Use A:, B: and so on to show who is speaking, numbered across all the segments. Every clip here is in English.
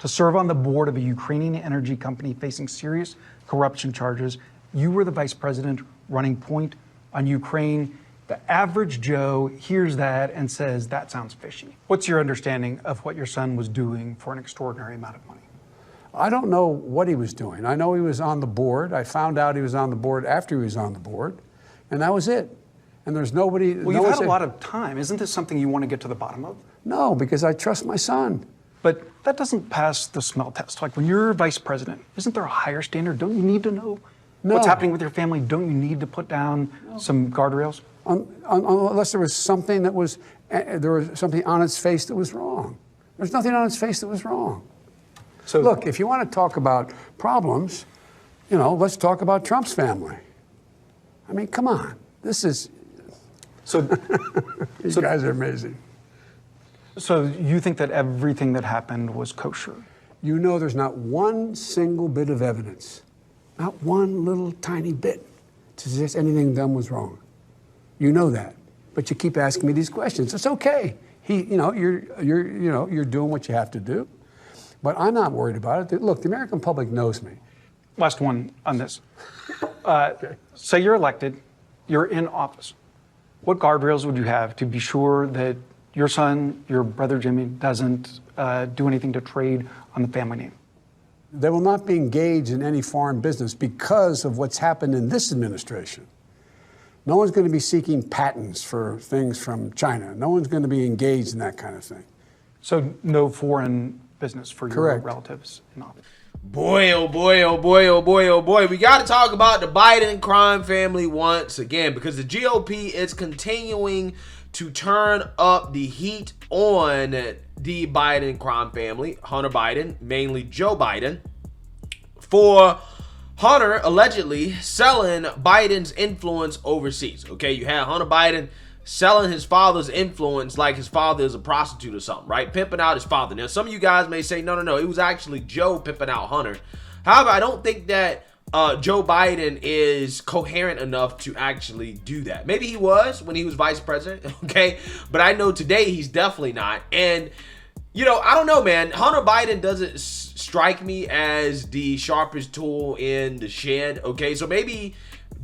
A: to serve on the board of a Ukrainian energy company facing serious corruption charges. You were the vice president running point on Ukraine. The average Joe hears that and says, that sounds fishy. What's your understanding of what your son was doing for an extraordinary amount of money?
B: I don't know what he was doing. I know he was on the board. I found out he was on the board after he was on the board, and that was it. And there's nobody.
A: Well, you've had a lot of time. Isn't this something you want to get to the bottom of?
B: No, because I trust my son.
A: But that doesn't pass the smell test. Like when you're vice president, isn't there a higher standard? Don't you need to know what's happening with your family? Don't you need to put down some guardrails?
B: Unless there was something that was, something on its face that was wrong. There's nothing on its face that was wrong. So look, if you want to talk about problems, let's talk about Trump's family. I mean, come on. This is, these guys are amazing.
A: So you think that everything that happened was kosher?
B: There's not one single bit of evidence, not one little tiny bit to suggest anything done was wrong. You know that, but you keep asking me these questions. It's okay. You're doing what you have to do, but I'm not worried about it. Look, the American public knows me.
A: Last one on this. Say you're elected, you're in office. What guardrails would you have to be sure that your son, your brother Jimmy, doesn't do anything to trade on the family name?
B: They will not be engaged in any foreign business because of what's happened in this administration. No one's going to be seeking patents for things from China. No one's going to be engaged in that kind of thing.
A: So no foreign business for your relatives in office?
C: Boy, oh boy, oh boy, oh boy, oh boy. We got to talk about the Biden crime family once again, because the GOP is continuing to turn up the heat on the Biden crime family, Hunter Biden, mainly Joe Biden, for Hunter allegedly selling Biden's influence overseas. Okay, you had Hunter Biden selling his father's influence like his father is a prostitute or something, right? Pimping out his father. Now, some of you guys may say, no, it was actually Joe pimping out Hunter. However, I don't think that Joe Biden is coherent enough to actually do that. Maybe he was when he was vice president, okay? But I know today he's definitely not. And, I don't know, man. Hunter Biden doesn't strike me as the sharpest tool in the shed, okay? So maybe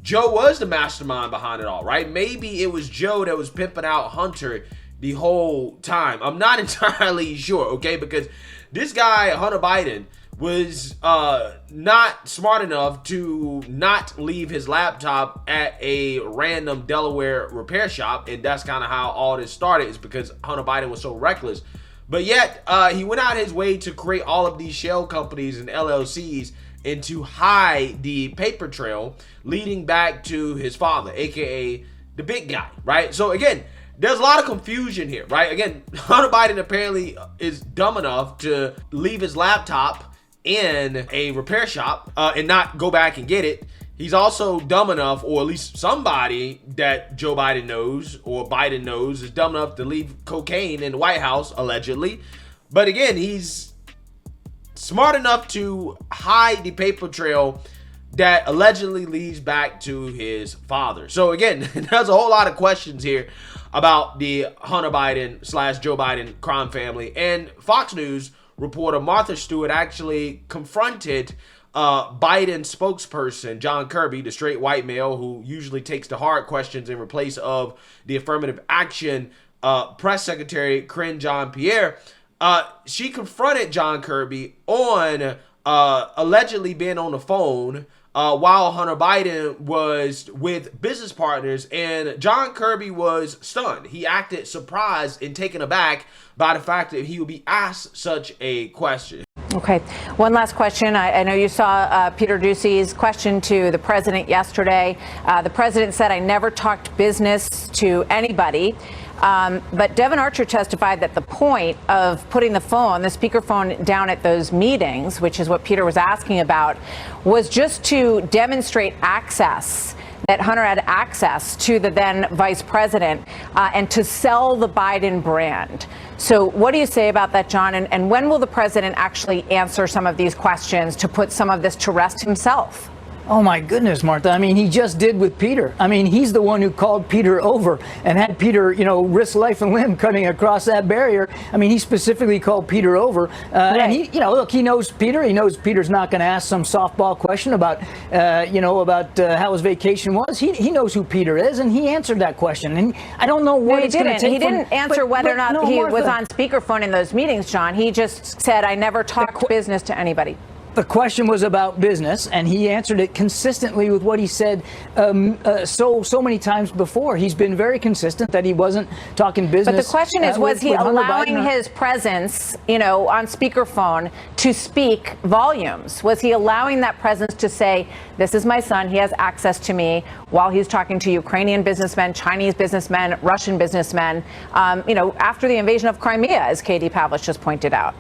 C: Joe was the mastermind behind it all, right? Maybe it was Joe that was pimping out Hunter the whole time. I'm not entirely sure, okay? Because this guy, Hunter Biden, was not smart enough to not leave his laptop at a random Delaware repair shop, and that's kind of how all this started, is because Hunter Biden was so reckless. But yet, he went out his way to create all of these shell companies and LLCs and to hide the paper trail leading back to his father, aka the big guy, right? So again, there's a lot of confusion here, right? Again, Hunter Biden apparently is dumb enough to leave his laptop in a repair shop and not go back and get it. He's also dumb enough, or at least somebody that Joe Biden knows or Biden knows is dumb enough to leave cocaine in the White House, allegedly. But again, he's smart enough to hide the paper trail that allegedly leads back to his father. So again, there's a whole lot of questions here about the Hunter Biden / Joe Biden crime family. And Fox News reporter Martha Stewart actually confronted Biden spokesperson John Kirby, the straight white male who usually takes the hard questions in place of the affirmative action press secretary Karine Jean-Pierre. She confronted John Kirby on allegedly being on the phone while Hunter Biden was with business partners, and John Kirby was stunned. He acted surprised and taken aback by the fact that he would be asked such a question.
D: Okay, one last question. I know you saw Peter Doocy's question to the president yesterday. The president said, "I never talked business to anybody." But Devin Archer testified that the point of putting the speakerphone down at those meetings, which is what Peter was asking about, was just to demonstrate access, that Hunter had access to the then vice president and to sell the Biden brand. So what do you say about that, John? And when will the president actually answer some of these questions to put some of this to rest himself?
E: Oh my goodness, Martha. I mean, he just did with Peter. I mean, he's the one who called Peter over and had Peter, risk life and limb cutting across that barrier. I mean, he specifically called Peter over. And he, look, he knows Peter. He knows Peter's not going to ask some softball question about, how his vacation was. He knows who Peter is, and he answered that question. And I don't know what it's going to take.
D: He didn't answer whether or not he was on speakerphone in those meetings, John. He just said, I never talked business to anybody.
E: The question was about business, and he answered it consistently with what he said so many times before. He's been very consistent that he wasn't talking business.
D: But the question is, was he allowing his presence, on speakerphone to speak volumes? Was he allowing that presence to say, this is my son, he has access to me, while he's talking to Ukrainian businessmen, Chinese businessmen, Russian businessmen, after the invasion of Crimea, as Katie Pavlich just pointed out?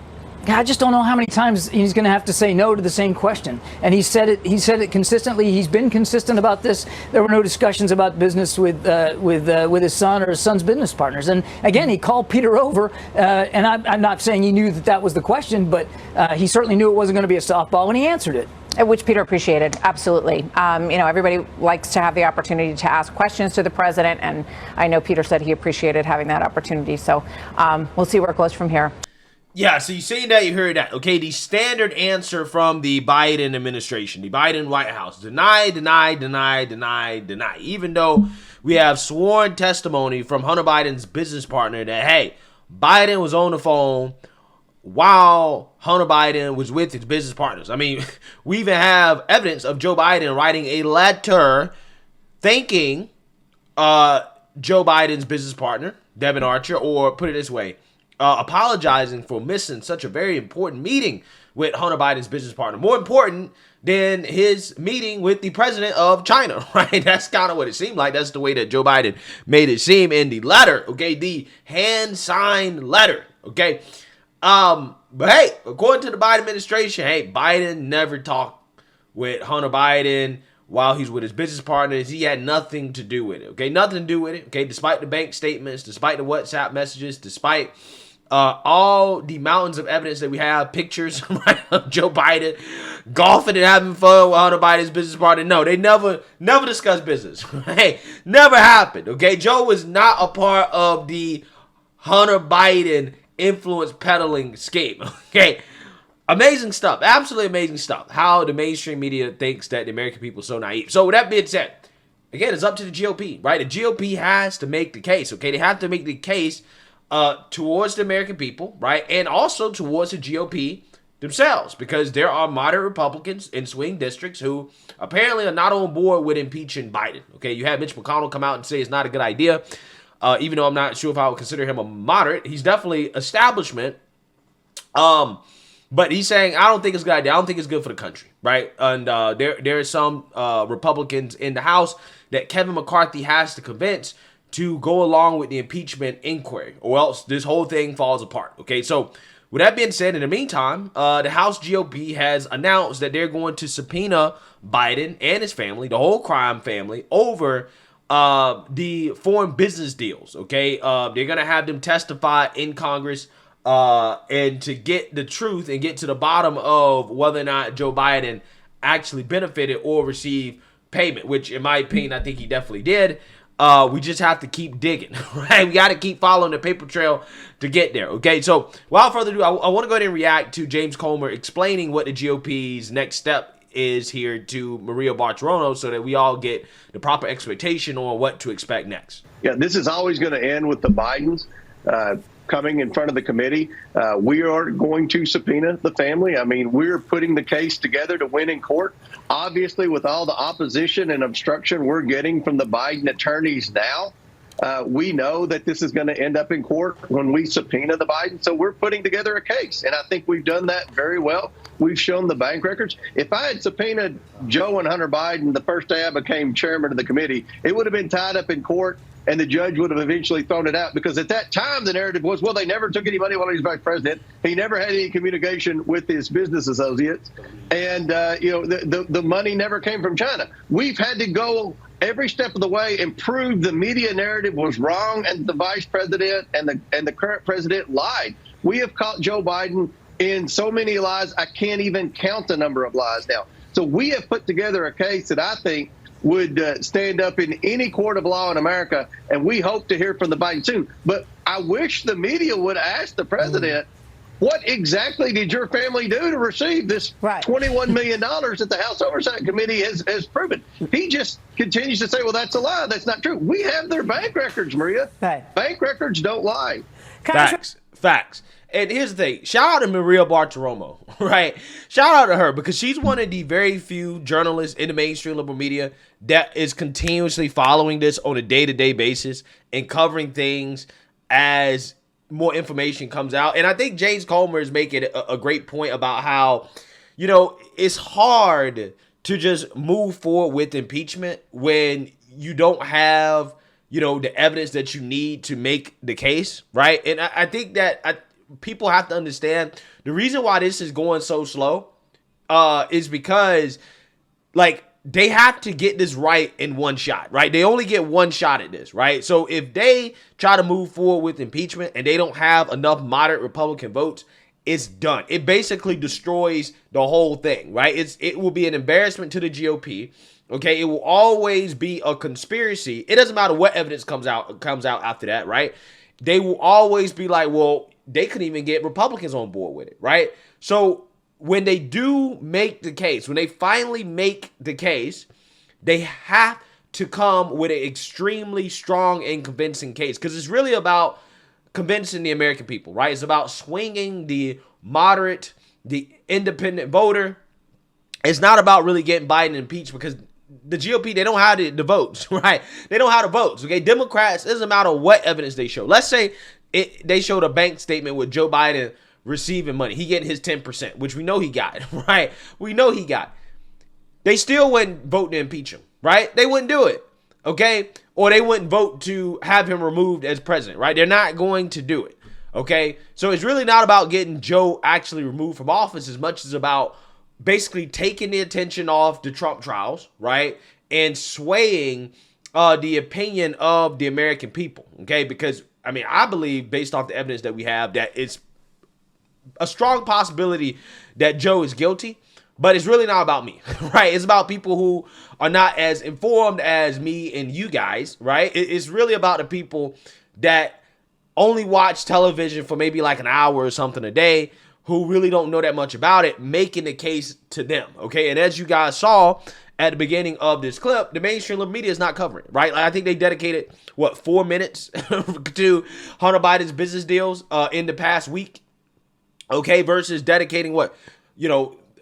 E: I just don't know how many times he's going to have to say no to the same question. And he said it consistently. He's been consistent about this. There were no discussions about business with his son or his son's business partners. And again, he called Peter over. And I'm not saying he knew that was the question, but he certainly knew it wasn't going to be a softball when he answered it.
D: Which Peter appreciated, absolutely. Everybody likes to have the opportunity to ask questions to the president, and I know Peter said he appreciated having that opportunity. So we'll see where it goes from here.
C: Yeah, so you seen that, you heard that. Okay, the standard answer from the Biden administration, the Biden White House, deny, deny, deny, deny, deny. Even though we have sworn testimony from Hunter Biden's business partner that, hey, Biden was on the phone while Hunter Biden was with his business partners. I mean, we even have evidence of Joe Biden writing a letter thanking Joe Biden's business partner, Devin Archer, or put it this way, apologizing for missing such a very important meeting with Hunter Biden's business partner. More important than his meeting with the president of China, right? That's kind of what it seemed like. That's the way that Joe Biden made it seem in the letter, okay? The hand-signed letter, okay? But hey, according to the Biden administration, hey, Biden never talked with Hunter Biden while he's with his business partners. He had nothing to do with it, okay? Nothing to do with it, okay? Despite the bank statements, despite the WhatsApp messages, despite all the mountains of evidence that we have, pictures right, of Joe Biden golfing and having fun with Hunter Biden's business partner. No, they never discussed business. Hey, never happened, okay? Joe was not a part of the Hunter Biden influence peddling scheme, okay? Amazing stuff, absolutely amazing stuff. How the mainstream media thinks that the American people are so naive. So with that being said, again, it's up to the GOP, right? The GOP has to make the case, okay? They have to make the case towards the American people, right? And also towards the GOP themselves, because there are moderate Republicans in swing districts who apparently are not on board with impeaching Biden, okay? You had Mitch McConnell come out and say it's not a good idea, even though I'm not sure if I would consider him a moderate. He's definitely establishment, but he's saying, I don't think it's a good idea. I don't think it's good for the country, right? And there are some Republicans in the House that Kevin McCarthy has to convince to go along with the impeachment inquiry, or else this whole thing falls apart, okay? So with that being said, in the meantime, the House GOP has announced that they're going to subpoena Biden and his family, the whole crime family, over the foreign business deals, okay? They're going to have them testify in Congress and to get the truth and get to the bottom of whether or not Joe Biden actually benefited or received payment, which in my opinion, I think he definitely did. We just have to keep digging, right? We got to keep following the paper trail to get there, okay? So without further ado, I want to go ahead and react to James Comer explaining what the GOP's next step is here to Maria Bartiromo so that we all get the proper expectation on what to expect next.
F: Yeah, this is always going to end with the Bidens coming in front of the committee. We are going to subpoena the family. I mean, we're putting the case together to win in court. Obviously, with all the opposition and obstruction we're getting from the Biden attorneys now, we know that this is going to end up in court when we subpoena the Biden. So we're putting together a case, and I think we've done that very well. We've shown the bank records. If I had subpoenaed Joe and Hunter Biden the first day I became chairman of the committee, it would have been tied up in court, and the judge would have eventually thrown it out, because at that time the narrative was, well, they never took any money while he was vice president. He never had any communication with his business associates, and the money never came from China. We've had to go every step of the way and prove the media narrative was wrong, and the vice president and the current president lied. We have caught Joe Biden in so many lies, I can't even count the number of lies now. So we have put together a case that I think would stand up in any court of law in America, and we hope to hear from the Biden soon. But I wish the media would ask the president, what exactly did your family do to receive this $21 million that the House Oversight Committee has proven? He just continues to say, well, that's a lie. That's not true. We have their bank records, Maria.
D: Right.
F: Bank records don't lie.
C: Facts. And here's the thing. Shout out to Maria Bartiromo, right? Shout out to her because she's one of the very few journalists in the mainstream liberal media that is continuously following this on a day-to-day basis and covering things as more information comes out. And I think James Comer is making a great point about how, it's hard to just move forward with impeachment when you don't have, the evidence that you need to make the case, right? And I think that people have to understand the reason why this is going so slow is because, they have to get this right in one shot, right? They only get one shot at this, right? So if they try to move forward with impeachment and they don't have enough moderate Republican votes, it's done. It basically destroys the whole thing, right? It will be an embarrassment to the GOP. Okay, it will always be a conspiracy. It doesn't matter what evidence comes out after that, right? They will always be like, well, they couldn't even get Republicans on board with it, right? So when they do make the case, when they finally make the case, they have to come with an extremely strong and convincing case because it's really about convincing the American people, right? It's about swinging the moderate, the independent voter. It's not about really getting Biden impeached because the GOP, they don't have the votes, right? They don't have the votes, okay? Democrats, it doesn't matter what evidence they show. Let's say they showed a bank statement with Joe Biden receiving money. He getting his 10%, which we know he got, right? We know he got. They still wouldn't vote to impeach him, right? They wouldn't do it, okay? Or they wouldn't vote to have him removed as president, right? They're not going to do it, okay? So it's really not about getting Joe actually removed from office as much as about basically taking the attention off the Trump trials, right? And swaying the opinion of the American people, okay? Because, I believe based off the evidence that we have that it's a strong possibility that Joe is guilty, but it's really not about me, right? It's about people who are not as informed as me and you guys, right? It's really about the people that only watch television for maybe like an hour or something a day, who really don't know that much about it, making the case to them, okay? And as you guys saw at the beginning of this clip, the mainstream liberal media is not covering it, right? I think they dedicated, 4 minutes to Hunter Biden's business deals in the past week, okay, versus dedicating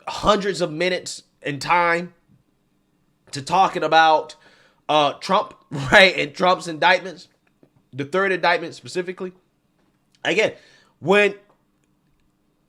C: hundreds of minutes in time to talking about Trump, right, and Trump's indictments, the third indictment specifically. Again, when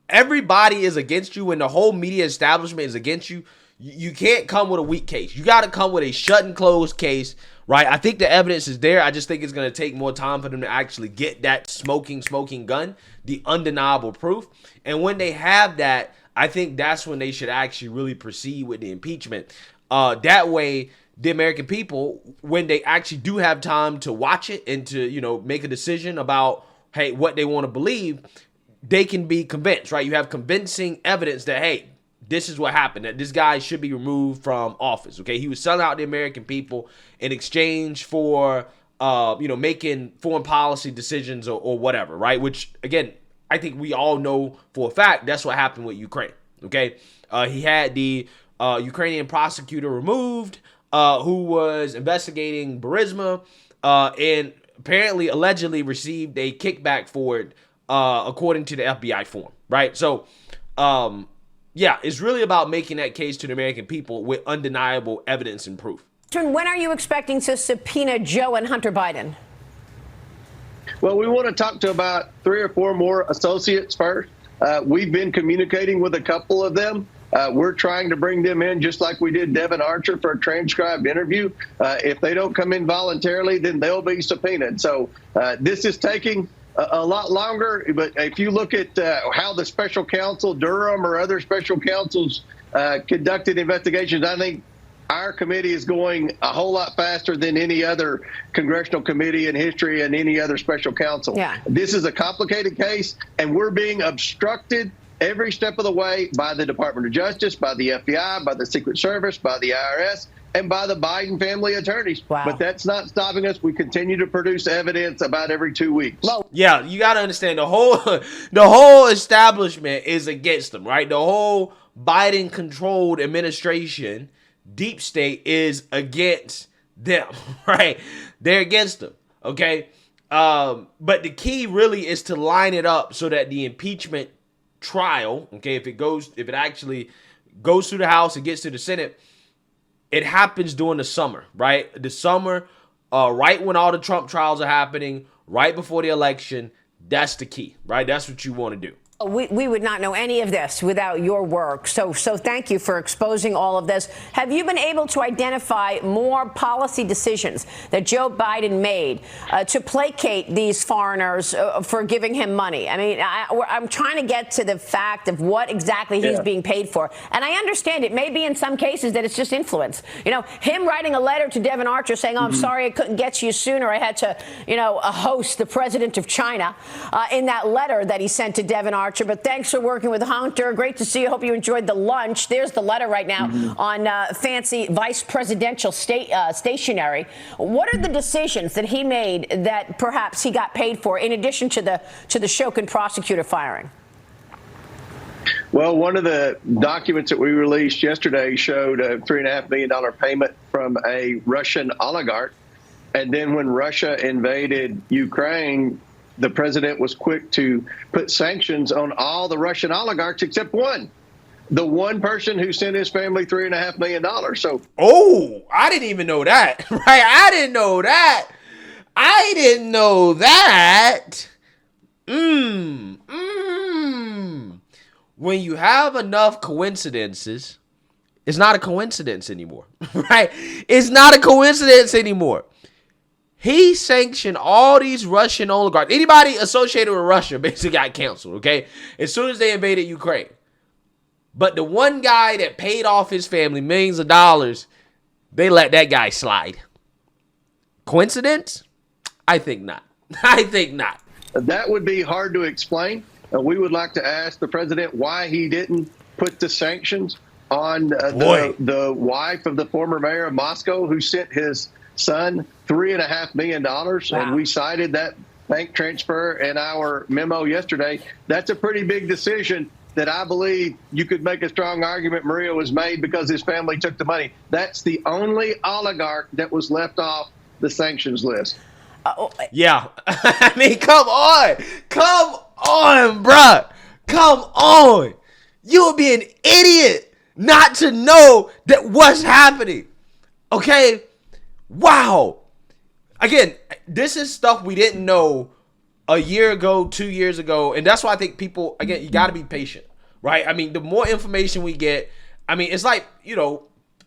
C: everybody is against you, when the whole media establishment is against you, you can't come with a weak case. You got to come with a shut and closed case, right? I think the evidence is there. I just think it's going to take more time for them to actually get that smoking gun, the undeniable proof. And when they have that, I think that's when they should actually really proceed with the impeachment. That way, the American people, when they actually do have time to watch it and to, make a decision about, hey, what they want to believe, they can be convinced, right? You have convincing evidence that, hey, this is what happened, that this guy should be removed from office, okay? He was selling out the American people in exchange for, making foreign policy decisions or whatever, right? Which, again, I think we all know for a fact that's what happened with Ukraine, okay? He had the Ukrainian prosecutor removed who was investigating Burisma and apparently, allegedly received a kickback for it, according to the FBI form, right? So, it's really about making that case to the American people with undeniable evidence and proof.
G: When are you expecting to subpoena Joe and Hunter Biden?
F: Well, we want to talk to about 3 or 4 more associates first. We've been communicating with a couple of them. We're trying to bring them in just like we did Devin Archer for a transcribed interview. If they don't come in voluntarily, then they'll be subpoenaed. So this is taking a lot longer. But if you look at how the special counsel, Durham or other special counsels conducted investigations, I think our committee is going a whole lot faster than any other congressional committee in history and any other special counsel.
G: Yeah.
F: This is a complicated case, and we're being obstructed every step of the way by the Department of Justice, by the FBI, by the Secret Service, by the IRS, and by the Biden family attorneys.
G: Wow.
F: But that's not stopping us. We continue to produce evidence about every 2 weeks.
C: Yeah, you got to understand the whole establishment is against them, right? The whole Biden-controlled administration, deep state, is against them, right? They're against them, okay? But the key really is to line it up so that the impeachment trial, okay, if it actually goes through the House and gets to the Senate, it happens during the summer, right? The summer, right when all the Trump trials are happening, right before the election. That's the key, right? That's what you want to do.
G: We would not know any of this without your work. So thank you for exposing all of this. Have you been able to identify more policy decisions that Joe Biden made to placate these foreigners for giving him money? I mean, I'm trying to get to the fact of what exactly he's being paid for. And I understand it may be in some cases that it's just influence. You know, him writing a letter to Devon Archer saying, oh, I'm sorry I couldn't get to you sooner. I had to, host the president of China in that letter that he sent to Devon Archer. But thanks for working with Hunter. Great to see you. Hope you enjoyed the lunch. There's the letter right now on fancy vice presidential stationery. What are the decisions that he made that perhaps he got paid for in addition to the Shokin prosecutor firing?
F: Well, one of the documents that we released yesterday showed a $3.5 million payment from a Russian oligarch. And then when Russia invaded Ukraine, the president was quick to put sanctions on all the Russian oligarchs except one, the one person who sent his family $3.5 million. So,
C: I didn't even know that. Right? I didn't know that. When you have enough coincidences, it's not a coincidence anymore. Right? It's not a coincidence anymore. He sanctioned all these Russian oligarchs. Anybody associated with Russia basically got canceled, okay? As soon as they invaded Ukraine. But the one guy that paid off his family millions of dollars, they let that guy slide. Coincidence? I think not. I think not.
F: That would be hard to explain. We would like to ask the president why he didn't put the sanctions on the wife of the former mayor of Moscow who sent his son $3.5 million. Wow. And we cited that bank transfer in our memo yesterday. That's a pretty big decision that I believe you could make a strong argument Maria was made because his family took the money. That's the only oligarch that was left off the sanctions list.
C: Yeah. I mean, come on, bruh. Come on. You would be an idiot not to know that what's happening. Okay? Wow. Again, this is stuff we didn't know a year ago, 2 years ago. And that's why I think people, again, you got to be patient, right? I mean, the more information we get, I mean, it's like,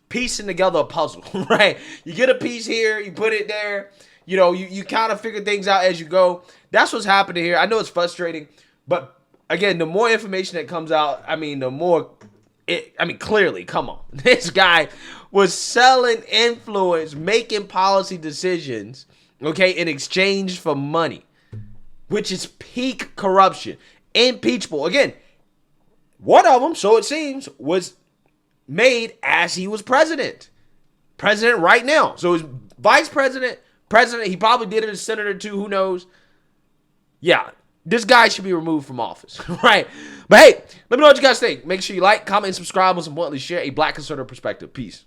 C: piecing together a puzzle, right? You get a piece here, you put it there, you kind of figure things out as you go. That's what's happening here. I know it's frustrating, but again, the more information that comes out, I mean, clearly, come on. This guy was selling influence, making policy decisions, okay, in exchange for money, which is peak corruption. Impeachable. Again, one of them, so it seems, was made as he was president. President right now. So he's vice president, he probably did it as senator too, who knows. Yeah, this guy should be removed from office, right? But hey, let me know what you guys think. Make sure you like, comment, and subscribe. Most importantly, share a Black conservative perspective. Peace.